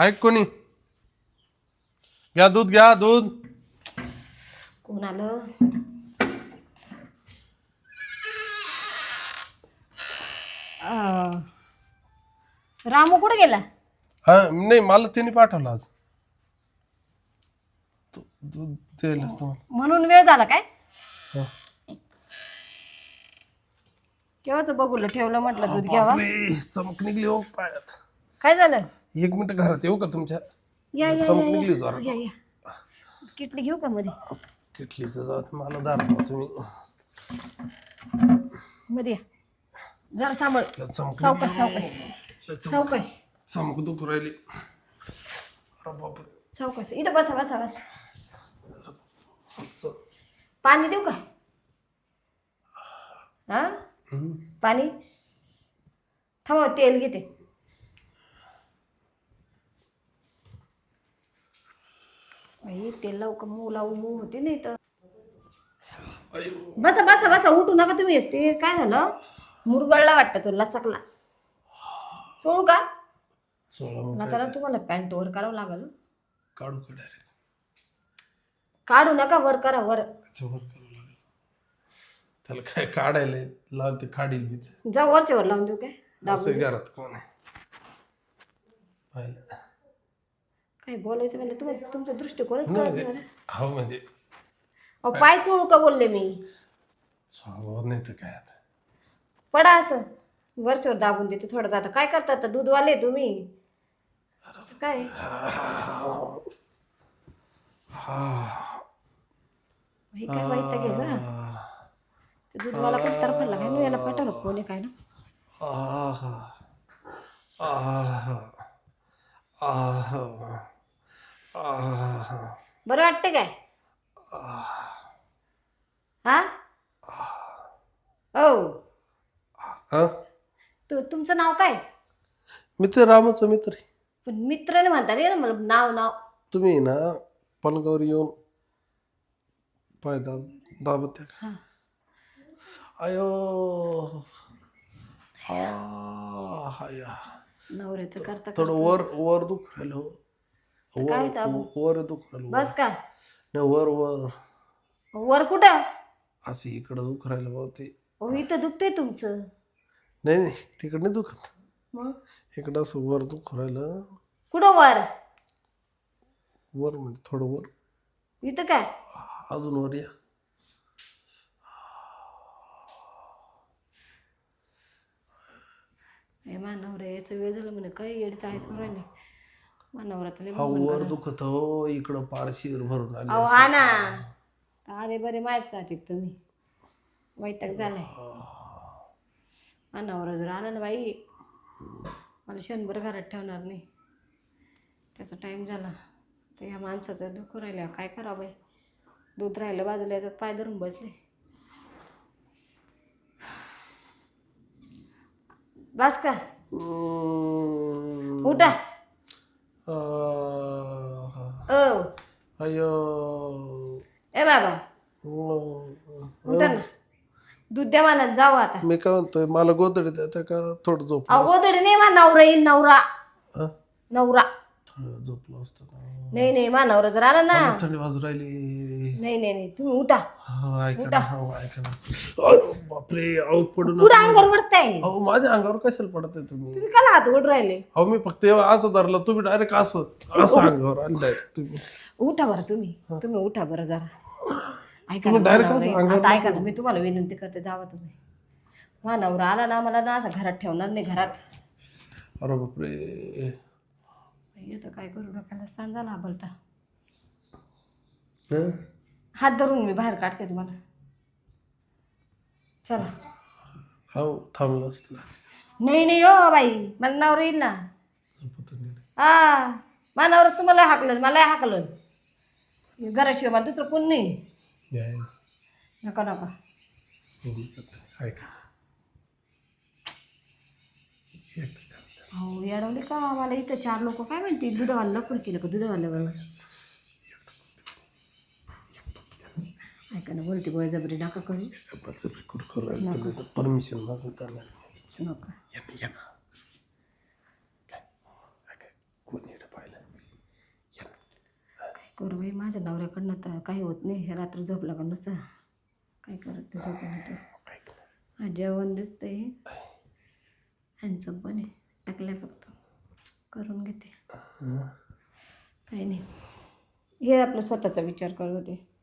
ऐक कोणी घ्या दूध कोण आलं? रामू कुठे गेला? नाही मला तिने पाठवलं आज दूध द्यायला तुम्हाला. म्हणून वेळ झाला काय? हा. केव्हाच बघूला ठेवलं म्हटलं दूध घ्यावा. बापरे, चमक निघली हो पायात. काय झालं? 1 मिनिट घरात येऊ का तुमच्या? या या चमक या, निघली या जोरात. या या. किटली घेऊ का मध्ये? किटलीचं जाऊ दे, मला दाखवा तुम्ही. मध्ये या. जरा सांभाळ. चमक सावकाश सावकाश सावकाश चमक दुखू राहिली. अरे बापरे. सावकाश. इथं बसा बसा बसा. च- पाणी देऊ का? हा पाणी थांबा, तेल घेते. बाई तेल लावू का? मऊ लावू, मऊ होते नाही तर. अयो. बसा बसा बसा, उठू नका तुम्ही. ते काय झालं, मुरगळला वाटतं तो, लचकला. चोळू का? सोळा मग आता तुम्हाला पॅन्ट वर करावं लागल. काढू का डायरेक्ट? काढू नका, वर करा, वर. त्याच्यावर करावं लागेल. त्याला काय काढायला लागते, काढील बीच. जा वरच्या वर लावून देऊ काय? असं घरात कोण आहे पाहिलं? काय बोलायचं म्हणजे तुम्ही, तुमचा दृष्टिकोनच नाही कळत म्हणजे नाही मला. हो म्हणजे अहो पाय चोळू का बोलले मी? सावर नाही तर काय आता. पडा असं वरच्यावर दाबून देते थोडं. जातं काय करता आता, दूधवाले तुम्ही काय? बाई, काय वाईट घे ग. ते दूधवाला कुठं तरफडला काय? मी याला पाठवलं कोण आहे काय ना. बरं वाटते काय? हा ओ तुमचं नाव काय? मित्र, रामाचा मित्र. पण मित्र नाही म्हणता रे ना मला. नाव नाव तुम्ही ना पलंगावर येऊन पाय दाबत त्या का? हा. अयो हाया. नवऱ्याचं करता थोडं वर वर दुख राहिलं हो. काय वर दाबू? वर दुख राहिलं. बस का? नाही वर वर वर कुठं? असं इकडं दुख राहिलं भाऊ ते. हो इथं दुखतंय तुमचं. नाही नाही तिकडं नाही दुखत. मग इकडं असं वर दुख राहिलं. कुठं वर? वर म्हणजे थोडं वर. इथं काय? अजून वर या. हे मानवर याचं वेळ झालं म्हणे, काही येडचं ऐकून राहिले मानवरात. हा वर दुखत हो, इकडं पारशीर भरून आले. अहो हा ना, अरे बरे माझ्यासाठी तुम्ही वैताग झालाय. मानवरा जर आला ना बाई, मला क्षणभर घरात ठेवणार नाही. त्याचा टाइम झाला तर ह्या माणसाचं दुःख राहिलं. काय करावं बाई? दूध राहिलं बाजूला, याच्यात पाय धरून बसले. बस का? उठा. ओ अयो ए बाबा, उठा ना. दूध द्या मला, जाऊ आता. मी काय म्हणतोय, मला गोदडी देता का? थोडं झोपलं अहो गोदडी नाही, मा नवरा येईल. नवरा असतं. नवरा थोडं झोपलं असतं ना. नाही नाही, मा नवरा जर आला ना. मला थंडी वाजू राहिली. नाही नाही नाही, तुम्ही उठा. ऐका ना, ऐका ना. अरे बापरे, अहो पडू कुठं नका. अंगावर पडताय? अहो माझ्या अंगावर कशाला पडत आहे तुम्ही? तुम्ही का हात ओढ राहिले? अहो मी फक्त असं धरलं, तुम्ही डायरेक्ट असं अंगावर आणलंय तुम्ही. उठा बरं तुम्ही उठा बरं जरा. ऐका तुम्ही ना, direct मा असं नवरा- अंगावर आता ऐका ना, मी तुम्हाला विनंती करते, जावा तुम्ही. मा नवरा आला ना, मला ना असं घरात ठेवणार नाही. घरात अरे बापरे, आता काय करू नका. सांग झाला बोलता. हं? हात धरून मी बाहेर काढते तुम्हाला. चला. हो थांबलं असतं. नाही नाही हो बाई, मला नवरा येईल ना. हा, मा नवरा तुम्हाला हाकलं, मला हाकलं. घराशिवाय मला दुसरं कोण नाही. नका नका. हो येडवले का मला? इथं 4 लोक काय म्हणतील, दुधावाला लपड केलं का दुधावाल्यावर? ऐका ना, बोलते बळजबरी नका करू. परमिशन मागून करणार. नका. कोणी पाहिलं? करू बाई माझ्या नवऱ्याकडनं तर काही होत नाही. हे रात्री झोपला का नुसतं काय करत नाही झोपून होतं. हा जेवण दिसतंय हँडसम पण आहे. टाकल्या फक्त करून घेते काही नाही. हे आपलं स्वतःचा विचार करत होते.